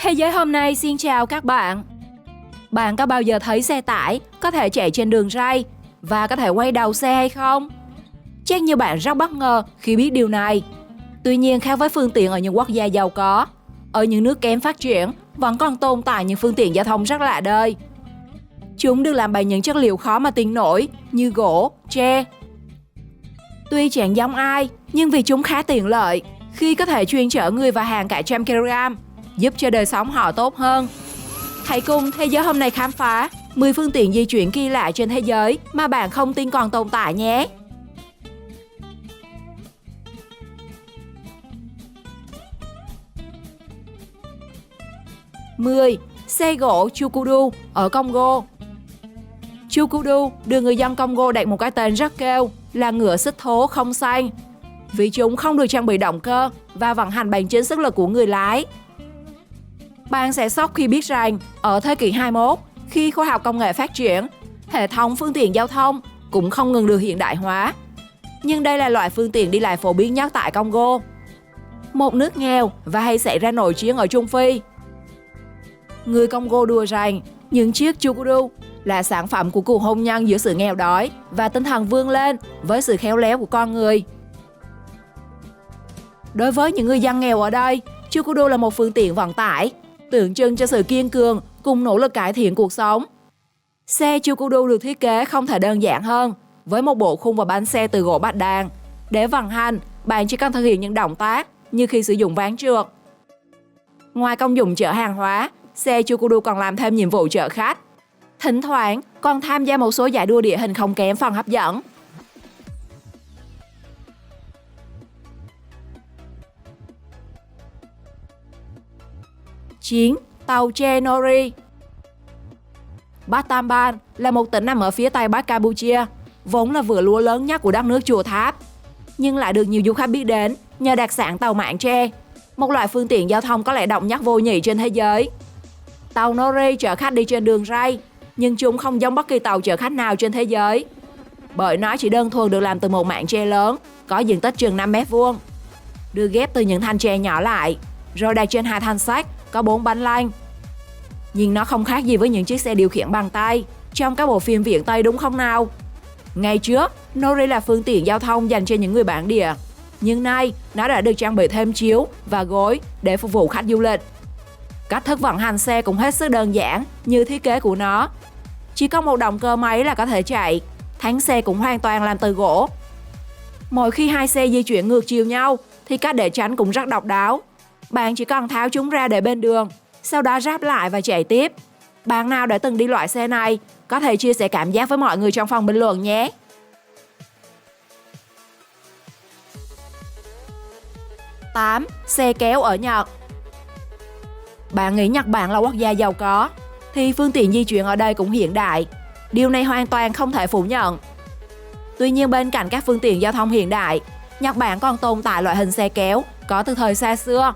Thế giới hôm nay xin chào các bạn. Bạn có bao giờ thấy xe tải có thể chạy trên đường ray và có thể quay đầu xe hay không? Chắc như bạn rất bất ngờ khi biết điều này. Tuy nhiên, khác với phương tiện ở những quốc gia giàu có, ở những nước kém phát triển vẫn còn tồn tại những phương tiện giao thông rất lạ đời. Chúng được làm bằng những chất liệu khó mà tin nổi như gỗ, tre. Tuy chẳng giống ai, nhưng vì chúng khá tiện lợi khi có thể chuyên chở người và hàng cả trăm kg, giúp cho đời sống họ tốt hơn. Hãy cùng Thế giới hôm nay khám phá 10 phương tiện di chuyển kỳ lạ trên thế giới mà bạn không tin còn tồn tại nhé. Xe gỗ Chukudu ở Congo. Chukudu được người dân Congo đặt một cái tên rất kêu là ngựa xích thố không xanh, vì chúng không được trang bị động cơ và vận hành bằng chính sức lực của người lái. Bạn sẽ sốc khi biết rằng ở thế kỷ 21, khi khoa học công nghệ phát triển, hệ thống phương tiện giao thông cũng không ngừng được hiện đại hóa. Nhưng đây là loại phương tiện đi lại phổ biến nhất tại Congo, một nước nghèo và hay xảy ra nội chiến ở Trung Phi. Người Congo đùa rằng những chiếc Chukudu là sản phẩm của cuộc hôn nhân giữa sự nghèo đói và tinh thần vươn lên với sự khéo léo của con người. Đối với những người dân nghèo ở đây, Chukudu là một phương tiện vận tải, tượng trưng cho sự kiên cường cùng nỗ lực cải thiện cuộc sống. Xe Chukudu được thiết kế không thể đơn giản hơn, với một bộ khung và bánh xe từ gỗ bạch đàn. Để vận hành, bạn chỉ cần thực hiện những động tác như khi sử dụng ván trượt. Ngoài công dụng chở hàng hóa, xe Chukudu còn làm thêm nhiệm vụ chở khách. Thỉnh thoảng còn tham gia một số giải đua địa hình không kém phần hấp dẫn. Tàu tre Nori. Battambang là một tỉnh nằm ở phía tây bắc Campuchia, vốn là vựa lúa lớn nhất của đất nước Chùa Tháp, nhưng lại được nhiều du khách biết đến nhờ đặc sản tàu mảng tre, một loại phương tiện giao thông có lẽ độc nhất vô nhị trên thế giới. Tàu Nori chở khách đi trên đường ray, nhưng chúng không giống bất kỳ tàu chở khách nào trên thế giới, bởi nó chỉ đơn thuần được làm từ một mảng tre lớn, có diện tích chừng 5 mét vuông, được ghép từ những thanh tre nhỏ lại, rồi đặt trên hai thanh sắt có 4 bánh lanh. Nhưng nó không khác gì với những chiếc xe điều khiển bằng tay trong các bộ phim viễn Tây, đúng không nào? Ngày trước, Nori là phương tiện giao thông dành cho những người bản địa, nhưng nay nó đã được trang bị thêm chiếu và gối để phục vụ khách du lịch. Cách thức vận hành xe cũng hết sức đơn giản như thiết kế của nó. Chỉ có một động cơ máy là có thể chạy, thắng xe cũng hoàn toàn làm từ gỗ. Mỗi khi hai xe di chuyển ngược chiều nhau thì cách để tránh cũng rất độc đáo. Bạn chỉ cần tháo chúng ra để bên đường, sau đó ráp lại và chạy tiếp. Bạn nào đã từng đi loại xe này có thể chia sẻ cảm giác với mọi người trong phần bình luận nhé. Xe kéo ở Nhật. Bạn nghĩ Nhật Bản là quốc gia giàu có, thì phương tiện di chuyển ở đây cũng hiện đại. Điều này hoàn toàn không thể phủ nhận. Tuy nhiên, bên cạnh các phương tiện giao thông hiện đại, Nhật Bản còn tồn tại loại hình xe kéo có từ thời xa xưa,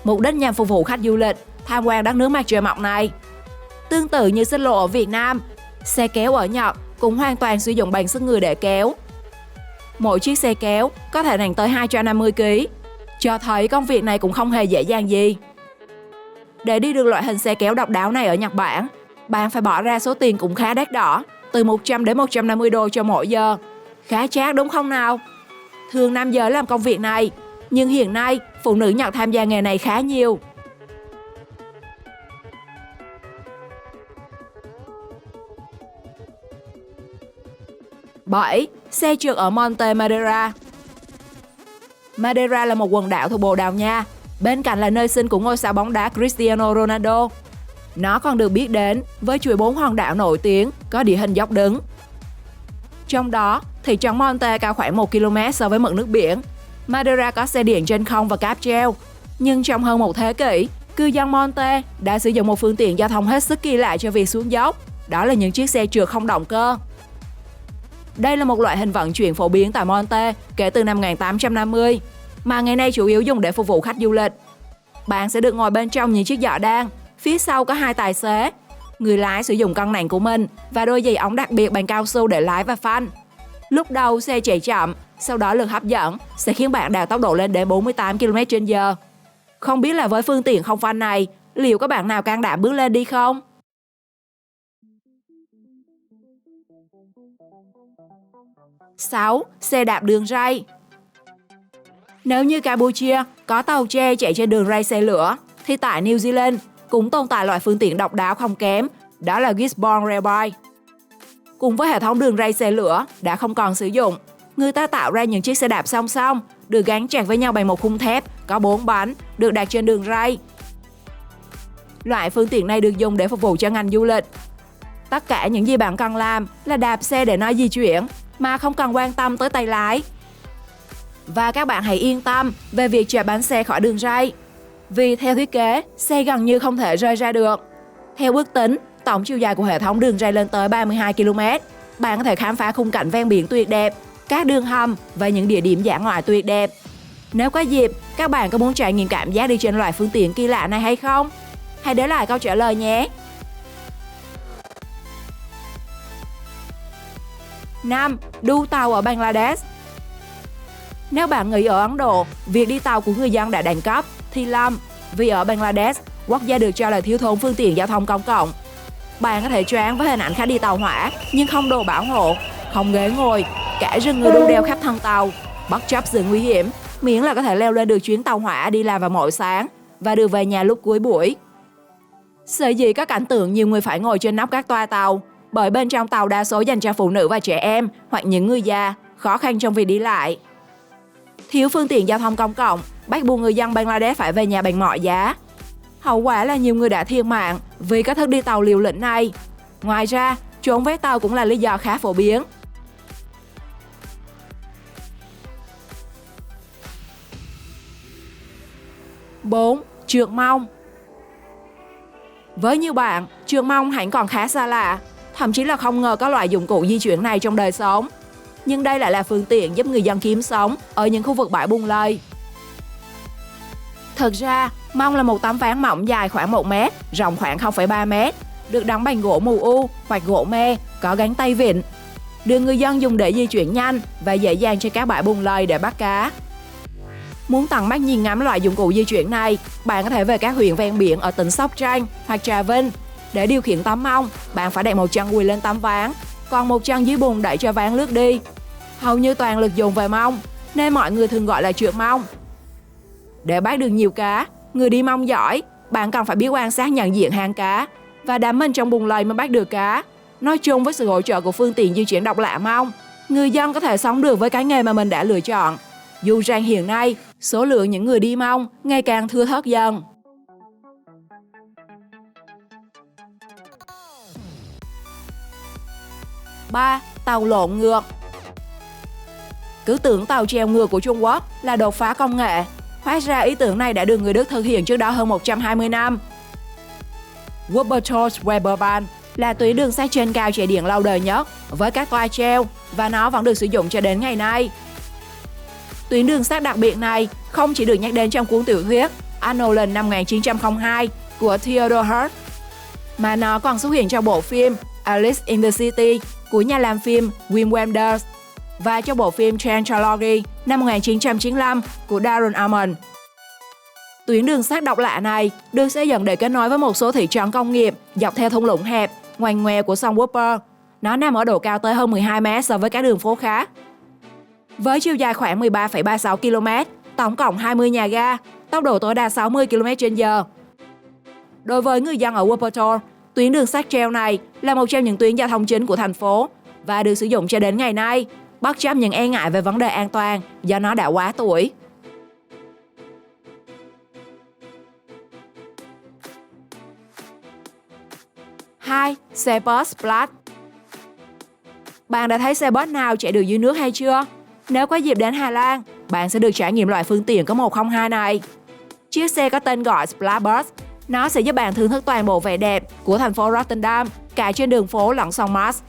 mục đích nhằm phục vụ khách du lịch tham quan đất nước mặt trời mọc này. Tương tự như xích lô ở Việt Nam, xe kéo ở Nhật cũng hoàn toàn sử dụng bằng sức người để kéo. Mỗi chiếc xe kéo có thể nặng tới 250 kg, cho thấy công việc này cũng không hề dễ dàng gì. Để đi được loại hình xe kéo độc đáo này ở Nhật Bản, bạn phải bỏ ra số tiền cũng khá đắt đỏ, từ 100 đến 150 đô cho mỗi giờ. Khá chát đúng không nào? Thường nam giới làm công việc này, nhưng hiện nay phụ nữ Nhật tham gia nghề này khá nhiều. Xe trượt ở Monte Madeira. Madeira là một quần đảo thuộc Bồ Đào Nha, bên cạnh là nơi sinh của ngôi sao bóng đá Cristiano Ronaldo. Nó còn được biết đến với chuỗi 4 hòn đảo nổi tiếng có địa hình dốc đứng. Trong đó, thị trấn Monte cao khoảng 1 km so với mực nước biển. Madeira có xe điện trên không và cáp treo. Nhưng trong hơn một thế kỷ, cư dân Monte đã sử dụng một phương tiện giao thông hết sức kỳ lạ cho việc xuống dốc. Đó là những chiếc xe trượt không động cơ. Đây là một loại hình vận chuyển phổ biến tại Monte kể từ năm 1850, mà ngày nay chủ yếu dùng để phục vụ khách du lịch. Bạn sẽ được ngồi bên trong những chiếc giỏ đan, phía sau có 2 tài xế. Người lái sử dụng cân nặng của mình và đôi giày ống đặc biệt bằng cao su để lái và phanh. Lúc đầu xe chạy chậm, sau đó lực hấp dẫn sẽ khiến bạn đạt tốc độ lên đến 48 km/h. Không biết là với phương tiện không phanh này, liệu có bạn nào can đảm bước lên đi không? Sáu, xe đạp đường ray. Nếu như Campuchia có tàu tre chạy trên đường ray xe lửa, thì tại New Zealand cũng tồn tại loại phương tiện độc đáo không kém, đó là Gisborne Railway. Cùng với hệ thống đường ray xe lửa đã không còn sử dụng, người ta tạo ra những chiếc xe đạp song song, được gắn chặt với nhau bằng một khung thép, có 4 bánh, được đặt trên đường ray. Loại phương tiện này được dùng để phục vụ cho ngành du lịch. Tất cả những gì bạn cần làm là đạp xe để nó di chuyển, mà không cần quan tâm tới tay lái. Và các bạn hãy yên tâm về việc chở bánh xe khỏi đường ray, vì theo thiết kế, xe gần như không thể rơi ra được. Theo ước tính, tổng chiều dài của hệ thống đường ray lên tới 32 km. Bạn có thể khám phá khung cảnh ven biển tuyệt đẹp, các đường hầm và những địa điểm dã ngoại tuyệt đẹp. Nếu có dịp, các bạn có muốn trải nghiệm cảm giác đi trên loại phương tiện kỳ lạ này hay không? Hãy để lại câu trả lời nhé! 5. Đu tàu ở Bangladesh. Nếu bạn nghĩ ở Ấn Độ, việc đi tàu của người dân đã đẳng cấp, thì lầm, vì ở Bangladesh, quốc gia được cho là thiếu thốn phương tiện giao thông công cộng. Bạn có thể choáng với hình ảnh khách đi tàu hỏa, nhưng không đồ bảo hộ, không ghế ngồi, cả rừng người đu đeo khắp thân tàu, bất chấp sự nguy hiểm, miễn là có thể leo lên được chuyến tàu hỏa đi làm vào mỗi sáng và được về nhà lúc cuối buổi. Sở dĩ có cảnh tượng nhiều người phải ngồi trên nóc các toa tàu, bởi bên trong tàu đa số dành cho phụ nữ và trẻ em hoặc những người già, khó khăn trong việc đi lại. Thiếu phương tiện giao thông công cộng bắt buộc người dân Bangladesh phải về nhà bằng mọi giá. Hậu quả là nhiều người đã thiệt mạng vì cách thức đi tàu liều lĩnh này. Ngoài ra, trốn vé tàu cũng là lý do khá phổ biến. Bốn, trượt mông. Với nhiều bạn, trượt mông hẳn còn khá xa lạ, thậm chí là không ngờ có loại dụng cụ di chuyển này trong đời sống. Nhưng đây lại là phương tiện giúp người dân kiếm sống ở những khu vực bãi bùn lầy. Thực ra, mông là một tấm ván mỏng dài khoảng 1 mét, rộng khoảng 0,3 mét, được đóng bằng gỗ mù u hoặc gỗ me, có gắn tay vịn. Được người dân dùng để di chuyển nhanh và dễ dàng trên các bãi bùn lầy để bắt cá. Muốn tận mắt nhìn ngắm loại dụng cụ di chuyển này, bạn có thể về các huyện ven biển ở tỉnh Sóc Trăng hoặc Trà Vinh. Để điều khiển tấm mông, bạn phải đặt một chân quỳ lên tấm ván, còn một chân dưới bùn đẩy cho ván lướt đi. Hầu như toàn lực dùng về mông, nên mọi người thường gọi là trượt mông. Để bắt được nhiều cá, người đi mông giỏi, bạn cần phải biết quan sát nhận diện hang cá và đắm mình trong bùn lầy mới bắt được cá. Nói chung, với sự hỗ trợ của phương tiện di chuyển độc lạ mông, người dân có thể sống được với cái nghề mà mình đã lựa chọn. Dù rằng hiện nay, số lượng những người đi mông ngày càng thưa thớt dần. Ba, tàu lộn ngược. Cứ tưởng tàu chèo ngược của Trung Quốc là đột phá công nghệ, hóa ra ý tưởng này đã được người Đức thực hiện trước đó hơn 120 năm. Wuppertal-Reeperbahn là tuyến đường sắt trên cao chạy điện lâu đời nhất với các toa treo, và nó vẫn được sử dụng cho đến ngày nay. Tuyến đường sắt đặc biệt này không chỉ được nhắc đến trong cuốn tiểu thuyết Nolan năm 1902 của Theodore Herzl, mà nó còn xuất hiện trong bộ phim Alice in the City của nhà làm phim Wim Wenders và trong bộ phim Trilogy năm 1995 của Darren Ammon. Tuyến đường sắt độc lạ này được xây dựng để kết nối với một số thị trấn công nghiệp dọc theo thung lũng hẹp, ngoằn ngoèo của sông Wupper. Nó nằm ở độ cao tới hơn 12 mét so với các đường phố khác. Với chiều dài khoảng 13,36 km, tổng cộng 20 nhà ga, tốc độ tối đa 60 km/h. Đối với người dân ở Wuppertal, tuyến đường sắt treo này là một trong những tuyến giao thông chính của thành phố và được sử dụng cho đến ngày nay, bất chấp những e ngại về vấn đề an toàn do nó đã quá tuổi. Hai, xe bus Splash. Bạn đã thấy xe bus nào chạy được dưới nước hay chưa? Nếu có dịp đến Hà Lan, bạn sẽ được trải nghiệm loại phương tiện có 102 này. Chiếc xe có tên gọi Splash Bus. Nó sẽ giúp bạn thưởng thức toàn bộ vẻ đẹp của thành phố Rotterdam, cả trên đường phố lẫn sông Maas.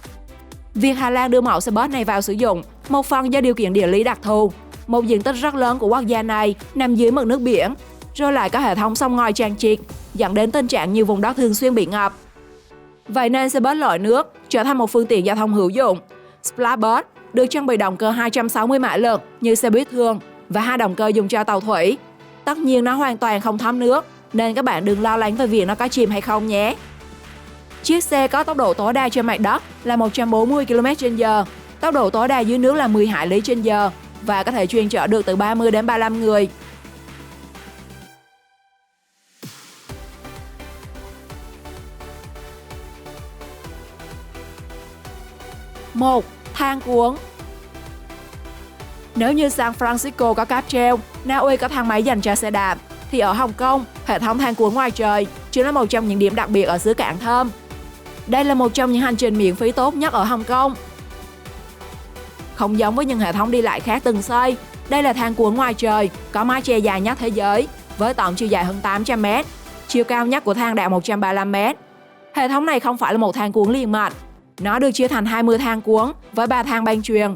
Việc Hà Lan đưa mẫu xe bus này vào sử dụng một phần do điều kiện địa lý đặc thù. Một diện tích rất lớn của quốc gia này nằm dưới mực nước biển, rồi lại có hệ thống sông ngòi chằng chịt, dẫn đến tình trạng nhiều vùng đất thường xuyên bị ngập. Vậy nên xe bus lội nước trở thành một phương tiện giao thông hữu dụng. Splash Bus được trang bị động cơ 260 mã lực như xe buýt thường và 2 động cơ dùng cho tàu thủy. Tất nhiên nó hoàn toàn không thấm nước, nên các bạn đừng lo lắng về việc nó có chìm hay không nhé. Chiếc xe có tốc độ tối đa trên mặt đất là 140 km/h, tốc độ tối đa dưới nước là 10 hải lý trên giờ và có thể chuyên chở được từ 30 đến 35 người. Một, thang cuốn. Nếu như San Francisco có cáp treo, Na Uy có thang máy dành cho xe đạp, thì ở Hồng Kông, hệ thống thang cuốn ngoài trời chính là một trong những điểm đặc biệt ở xứ Cảng Thơm. Đây là một trong những hành trình miễn phí tốt nhất ở Hồng Kông. Không giống với những hệ thống đi lại khác từng xây, đây là thang cuốn ngoài trời có mái che dài nhất thế giới, với tổng chiều dài hơn 800 m, chiều cao nhất của thang đạt 135 m. Hệ thống này không phải là một thang cuốn liền mạch, nó được chia thành 20 thang cuốn với 3 thang ban chuyền.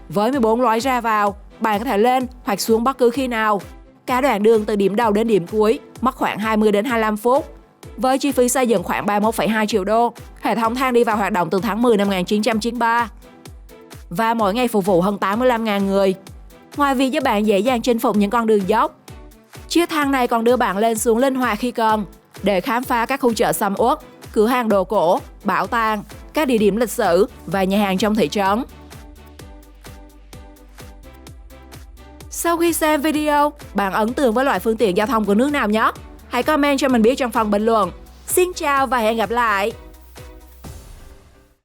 Với 14 lối ra vào, bạn có thể lên hoặc xuống bất cứ khi nào. Cả đoạn đường từ điểm đầu đến điểm cuối mất khoảng 20 đến 25 phút. Với chi phí xây dựng khoảng 31,2 triệu đô, hệ thống thang đi vào hoạt động từ tháng 10 năm 1993 và mỗi ngày phục vụ hơn 85.000 người. Ngoài việc giúp bạn dễ dàng chinh phục những con đường dốc, chiếc thang này còn đưa bạn lên xuống linh hoạt khi cần để khám phá các khu chợ sầm uất, cửa hàng đồ cổ, bảo tàng, các địa điểm lịch sử và nhà hàng trong thị trấn. Sau khi xem video, bạn ấn tượng với loại phương tiện giao thông của nước nào nhé? Hãy comment cho mình biết trong phần bình luận. Xin chào và hẹn gặp lại!